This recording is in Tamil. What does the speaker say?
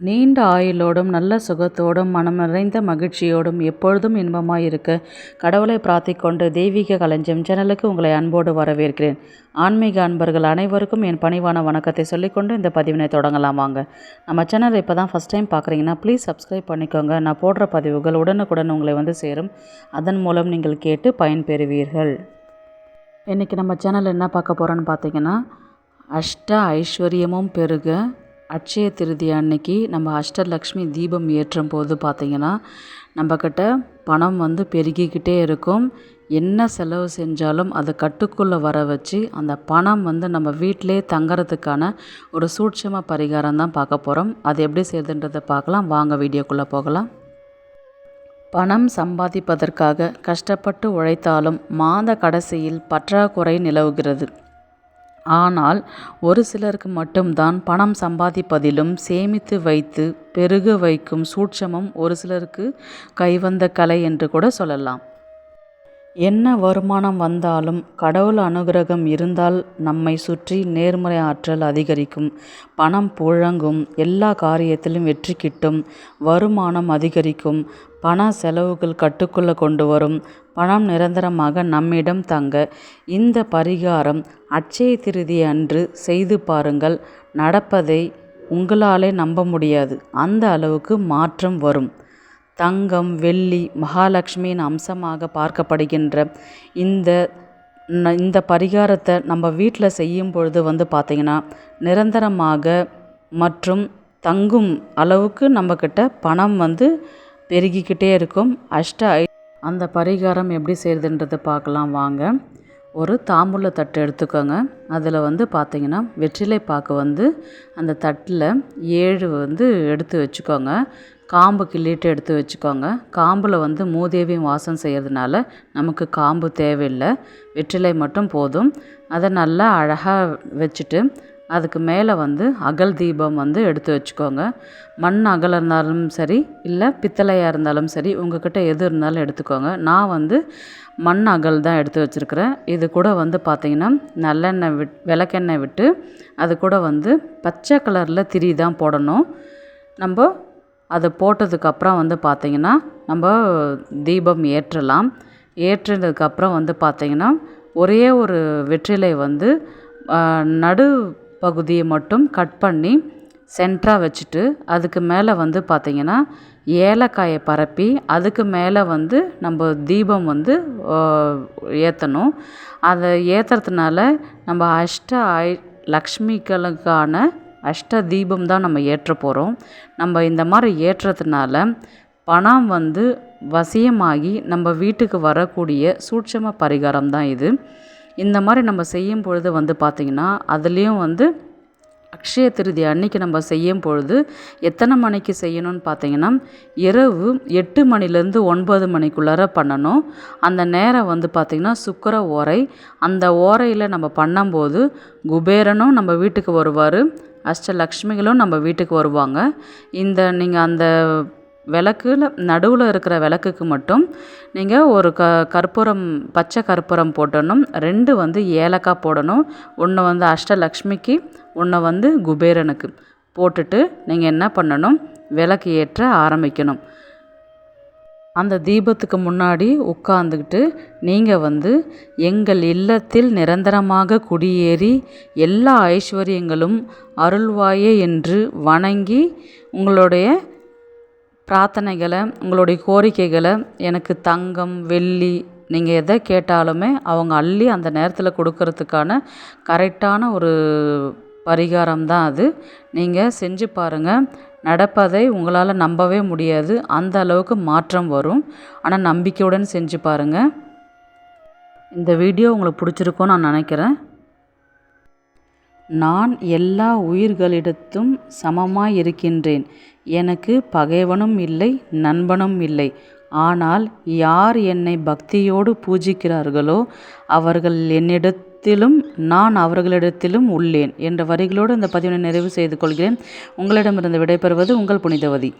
நீண்ட ஆயுளோடும் நல்ல சுகத்தோடும் மனம் நிறைந்த மகிழ்ச்சியோடும் எப்பொழுதும் இன்பமாயிருக்க கடவுளை பிரார்த்திக்கொண்டு தெய்வீக களஞ்சியம் சேனலுக்கு உங்களை அன்போடு வரவேற்கிறேன். ஆன்மீக அன்பர்கள் அனைவருக்கும் என் பணிவான வணக்கத்தை சொல்லிக்கொண்டு இந்த பதிவினை தொடங்கலாம் வாங்க. நம்ம சேனலை இப்போ தான் ஃபஸ்ட் டைம் பார்க்குறீங்கன்னா ப்ளீஸ் சப்ஸ்கிரைப் பண்ணிக்கோங்க. நான் போடுற பதிவுகள் உடனுக்குடன் உங்களை வந்து சேரும். அதன் மூலம் நீங்கள் கேட்டு பயன்பெறுவீர்கள். இன்றைக்கி நம்ம சேனல் என்ன பார்க்க போகிறோன்னு பார்த்தீங்கன்னா, அஷ்ட ஐஸ்வர்யமும் பெருக அட்சய திருதி அன்னைக்கு நம்ம அஷ்டலக்ஷ்மி தீபம் ஏற்றும் போது பார்த்திங்கன்னா நம்மக்கிட்ட பணம் வந்து பெருகிக்கிட்டே இருக்கும். என்ன செலவு செஞ்சாலும் அதை கட்டுக்குள்ளே வர வச்சு அந்த பணம் வந்து நம்ம வீட்டிலே தங்கறதுக்கான ஒரு சூட்சம பரிகாரம் தான் பார்க்க போகிறோம். அது எப்படி செய்யுதுன்றதை பார்க்கலாம் வாங்க, வீடியோக்குள்ளே போகலாம். பணம் சம்பாதிப்பதற்காக கஷ்டப்பட்டு உழைத்தாலும் மாத கடைசியில் பற்றாக்குறை நிலவுகிறது. ஆனால் ஒரு சிலருக்கு மட்டும்தான் பணம் சம்பாதிப்பதிலும் சேமித்து வைத்து பெருக வைக்கும் சூட்சமம் ஒரு சிலருக்கு கைவந்த கலை என்று கூட சொல்லலாம். என்ன வருமானம் வந்தாலும் கடவுள் அனுகிரகம் இருந்தால் நம்மை சுற்றி நேர்மறை ஆற்றல் அதிகரிக்கும், பணம் புழங்கும், எல்லா காரியத்திலும் வெற்றி கிட்டும், வருமானம் அதிகரிக்கும், பண செலவுகள் கட்டுக்குள்ளே கொண்டு வரும், பணம் நிரந்தரமாக நம்மிடம் தங்க இந்த பரிகாரம் அட்சய திருதி அன்று செய்து பாருங்கள். நடப்பதை உங்களாலே நம்ப முடியாது, அந்த அளவுக்கு மாற்றம் வரும். தங்கம், வெள்ளி, மகாலட்சுமியின் அம்சமாக பார்க்கப்படுகின்ற இந்த பரிகாரத்தை நம்ம வீட்டில் செய்யும் பொழுது வந்து பார்த்திங்கன்னா நிரந்தரமாக மற்றும் தங்கும் அளவுக்கு நம்மக்கிட்ட பணம் வந்து பெருகிக்கிட்டே இருக்கும். அந்த பரிகாரம் எப்படி செய்கிறதுன்றதை பார்க்கலாம் வாங்க. ஒரு தாம்பூல தட்டு எடுத்துக்கோங்க. அதில் வந்து பார்த்திங்கன்னா வெற்றிலை பாக்கு வந்து அந்த தட்டில் 7 வந்து எடுத்து வச்சுக்கோங்க. காம்பு கிள்ளிட்டு எடுத்து வச்சுக்கோங்க. காம்பில் வந்து மூதேவியும் வாசம் செய்கிறதுனால நமக்கு காம்பு தேவையில்லை, வெற்றிலை மட்டும் போதும். அதை நல்லா அழகாக வச்சுட்டு அதுக்கு மேலே வந்து அகல் தீபம் வந்து எடுத்து வச்சுக்கோங்க. மண் அகல் இருந்தாலும் சரி, இல்லை பித்தளையாக இருந்தாலும் சரி, உங்கள்கிட்ட எது இருந்தாலும் எடுத்துக்கோங்க. நான் வந்து மண் அகல் தான் எடுத்து வச்சுருக்கிறேன். இது கூட வந்து பார்த்திங்கன்னா நல்லெண்ணெய் விளக்கெண்ணெய் விட்டு அது கூட வந்து பச்சை கலரில் திரி தான் போடணும். நம்ம அதை போட்டதுக்கப்புறம் வந்து பார்த்திங்கன்னா நம்ம தீபம் ஏற்றலாம். ஏற்றினதுக்கப்புறம் வந்து பார்த்திங்கன்னா ஒரே ஒரு வெற்றிலை வந்து நடு பகுதியை மட்டும் கட் பண்ணி சென்டராக வச்சுட்டு அதுக்கு மேலே வந்து பார்த்திங்கன்னா ஏலக்காயை பரப்பி அதுக்கு மேலே வந்து நம்ம தீபம் வந்து ஏற்றணும். அதை ஏற்றுறதுனால நம்ம லக்ஷ்மிகளுக்கான அஷ்ட தீபம் தான் நம்ம ஏற்ற போகிறோம். நம்ம இந்த மாதிரி ஏற்றுறதுனால பணம் வந்து வசியமாகி நம்ம வீட்டுக்கு வரக்கூடிய சூட்சம பரிகாரம் தான் இது. இந்த மாதிரி நம்ம செய்யும் பொழுது வந்து பார்த்திங்கன்னா அதுலேயும் வந்து அக்ஷய திருதி அன்னைக்கு நம்ம செய்யும் பொழுது எத்தனை மணிக்கு செய்யணும்னு பார்த்திங்கன்னா இரவு 8 மணிலேருந்து 9 மணிக்குள்ளார பண்ணணும். அந்த நேரம் வந்து பார்த்திங்கன்னா சுக்கிர ஓரை. அந்த ஓரையில் நம்ம பண்ணும்போது குபேரனும் நம்ம வீட்டுக்கு வருவார், அஷ்டலக்ஷ்மிகளும் நம்ம வீட்டுக்கு வருவாங்க. நீங்கள் அந்த விளக்குல நடுவில் இருக்கிற விளக்குக்கு மட்டும் நீங்கள் ஒரு கற்பூரம், பச்சை கற்பூரம் போட்டணும். 2 வந்து ஏலக்காய் போடணும். 1 வந்து அஷ்டலக்ஷ்மிக்கு, 1 வந்து குபேரனுக்கு போட்டுட்டு நீங்கள் என்ன பண்ணணும், விளக்கு ஏற்ற ஆரம்பிக்கணும். அந்த தீபத்துக்கு முன்னாடி உட்காந்துக்கிட்டு நீங்கள் வந்து எங்கள் இல்லத்தில் நிரந்தரமாக குடியேறி எல்லா ஐஸ்வர்யங்களும் அருள்வாயே என்று வணங்கி உங்களுடைய பிரார்த்தனைகளை, உங்களுடைய கோரிக்கைகளை, எனக்கு தங்கம், வெள்ளி நீங்கள் எதை கேட்டாலுமே அவங்க அள்ளி அந்த நேரத்தில் கொடுக்கறதுக்கான கரெக்டான ஒரு பரிகாரம் தான் அது. நீங்கள் செஞ்சு பாருங்கள். நடப்பதை உங்களால் நம்பவே முடியாது, அந்த அளவுக்கு மாற்றம் வரும். ஆனால் நம்பிக்கையுடன் செஞ்சு பாருங்கள். இந்த வீடியோ உங்களுக்கு பிடிச்சிருக்கும்னு நான் நினைக்கிறேன். நான் எல்லா உயிர்களிடத்தும் சமமாய் இருக்கின்றேன். எனக்கு பகைவனும் இல்லை, நண்பனும் இல்லை. ஆனால் யார் என்னை பக்தியோடு பூஜிக்கிறார்களோ அவர்கள் என்னிடத்திலும் நான் அவர்களிடத்திலும் உள்ளேன் என்ற வரிகளோடு இந்த பதிவினை நிறைவு செய்து கொள்கிறேன். உங்களிடமிருந்து விடைபெறுவது உங்கள் புனிதவதி.